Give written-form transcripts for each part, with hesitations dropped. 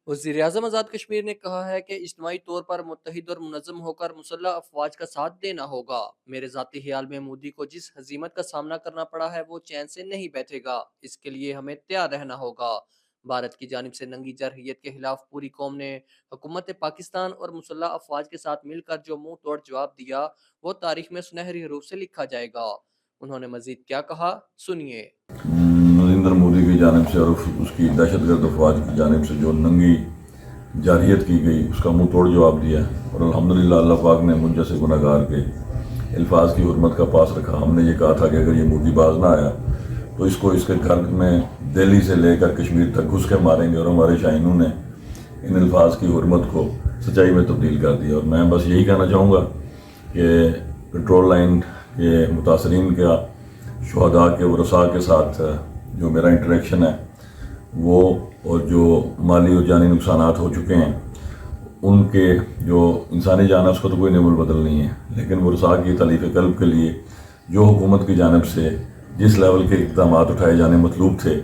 وزیراعظم آزاد کشمیر نے کہا ہے کہ اجتماعی طور پر متحد اور منظم ہو کر مسلح افواج کا ساتھ دینا ہوگا۔ میرے ذاتی خیال میں مودی کو جس ہزیمت کا سامنا کرنا پڑا ہے وہ چین سے نہیں بیٹھے گا، اس کے لیے ہمیں تیار رہنا ہوگا۔ بھارت کی جانب سے ننگی جارحیت کے خلاف پوری قوم نے حکومت پاکستان اور مسلح افواج کے ساتھ مل کر جو منہ توڑ جواب دیا وہ تاریخ میں سنہری حروف سے لکھا جائے گا۔ انہوں نے مزید کیا کہا، سنیے۔ نریندر مودی کی جانب سے اور اس کی دہشت گرد افواج کی جانب سے جو ننگی جارحیت کی گئی اس کا منہ توڑ جواب دیا، اور الحمدللہ اللہ پاک نے مجھ جیسے گناہگار کے الفاظ کی حرمت کا پاس رکھا۔ ہم نے یہ کہا تھا کہ اگر یہ مودی باز نہ آیا تو اس کو اس کے گھر میں دہلی سے لے کر کشمیر تک گھس کے ماریں گے، اور ہمارے شاہینوں نے ان الفاظ کی حرمت کو سچائی میں تبدیل کر دیا۔ اور میں بس یہی کہنا چاہوں گا کہ کنٹرول لائن کے متاثرین کا شہداء کے ورثاء کے ساتھ جو میرا انٹریکشن ہے وہ، اور جو مالی اور جانی نقصانات ہو چکے ہیں ان کے، جو انسانی جان ہے اس کا تو کوئی نعم البدل نہیں ہے، لیکن ورثاء کی تلیف قلب کے لیے جو حکومت کی جانب سے جس لیول کے اقدامات اٹھائے جانے مطلوب تھے،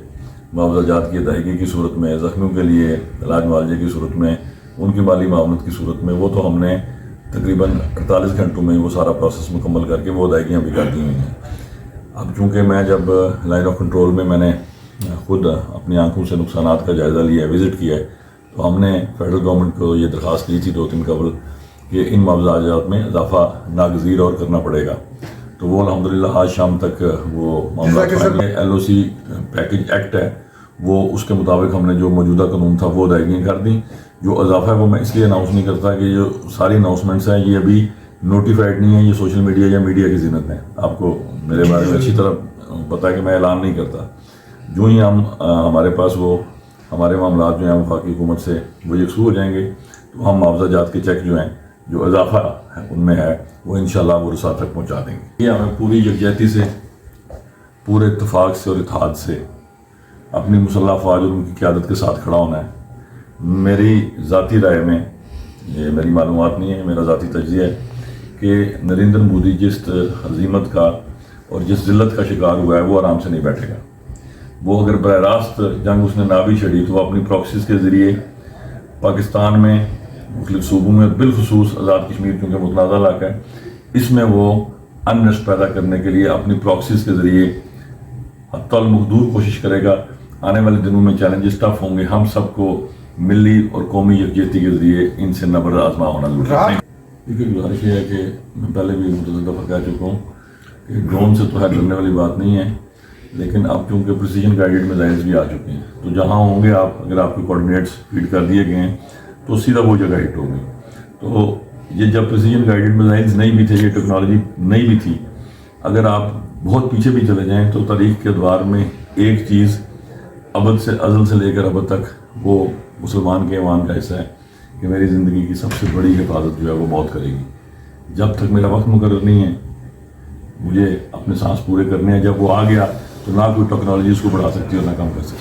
معاوضہ جات کی ادائیگی کی صورت میں، زخمیوں کے لیے علاج معالجے کی صورت میں، ان کی مالی معاونت کی صورت میں، وہ تو ہم نے تقریباً 48 گھنٹوں میں وہ سارا پروسیس مکمل کر کے وہ ادائیگیاں بھی کر دی ہوئی ہیں۔ اب چونکہ میں جب لائن آف کنٹرول میں نے خود اپنی آنکھوں سے نقصانات کا جائزہ لیا ہے، وزٹ کیا ہے، تو ہم نے فیڈرل گورنمنٹ کو یہ درخواست کی تھی 2 دن قبل کہ ان معاوضہ جات میں اضافہ ناگزیر اور کرنا پڑے گا، تو وہ الحمدللہ آج شام تک وہ معاملہ LOC پیکج ایکٹ ہے وہ اس کے مطابق ہم نے جو موجودہ قانون تھا وہ ادائیگیاں کر دیں۔ جو اضافہ ہے وہ میں اس لیے اناؤنس نہیں کرتا کہ جو ساری اناؤنسمنٹس ہیں یہ ابھی نوٹیفائڈ نہیں ہیں، یہ سوشل میڈیا یا میڈیا کی زینت ہے۔ آپ کو میرے بارے میں اچھی طرح پتہ ہے کہ میں اعلان نہیں کرتا۔ جو ہی ہمارے پاس وہ ہمارے معاملات جو ہیں وفاقی حکومت سے وہ یکسو ہو جائیں گے تو ہم معاوضہ جات کے چیک جو ہیں جو اضافہ ان میں ہے وہ انشاءاللہ ورثاء تک پہنچا دیں گے۔ یہ ہمیں پوری یکجہتی سے، پورے اتفاق سے اور اتحاد سے اپنی مسلح افواج اور ان کی قیادت کے ساتھ کھڑا ہونا ہے۔ میری ذاتی رائے میں، یہ میری معلومات نہیں ہے، میرا ذاتی تجزیہ ہے کہ نریندر مودی جس ہزیمت کا اور جس ذلت کا شکار ہوا ہے وہ آرام سے نہیں بیٹھے گا۔ وہ اگر براہ راست جنگ اس نے نہ بھی چھڑی تو وہ اپنی پراکسیز کے ذریعے پاکستان میں مختلف صوبوں میں، بالخصوص آزاد کشمیر کیونکہ متنازع علاقہ ہے، اس میں وہ انریسٹ پیدا کرنے کے لیے اپنی پراکسیز کے ذریعے حتی المقدور کوشش کرے گا۔ آنے والے دنوں میں چیلنجز ٹف ہوں گے، ہم سب کو ملی اور قومی یکجہتی کے ذریعے ان سے نبرد آزما ہونا ضروری ہے۔ دیکھیے گزارش یہ ہے کہ میں پہلے بھی متعدد دفعہ کہہ چکا ہوں کہ ڈرون سے تو ہے ڈرنے والی بات نہیں ہے، لیکن اب چونکہ پریسیجن گائیڈڈ میزائلز بھی آ چکے ہیں تو جہاں ہوں گے آپ، اگر آپ کے کوآرڈینیٹس فیڈ کر دیے گئے ہیں تو سیدھا وہ جگہ ہٹ ہوگی۔ تو یہ جب پریسیجن گائیڈڈ میزائلز نہیں بھی تھے، یہ ٹیکنالوجی نہیں بھی تھی، اگر آپ بہت پیچھے بھی چلے جائیں تو تاریخ کے ادوار میں ایک چیز ازل سے لے کر ابد تک وہ مسلمان کے ایمان کا حصہ ہے کہ میری زندگی کی سب سے بڑی حفاظت جو ہے وہ موت کرے گی۔ جب تک میرا وقت مقرر نہیں ہے، مجھے اپنے سانس پورے کرنے ہیں، جب وہ آ گیا تو نہ کوئی ٹیکنالوجی اس کو بڑھا سکتی اور نہ کم کر سکتی۔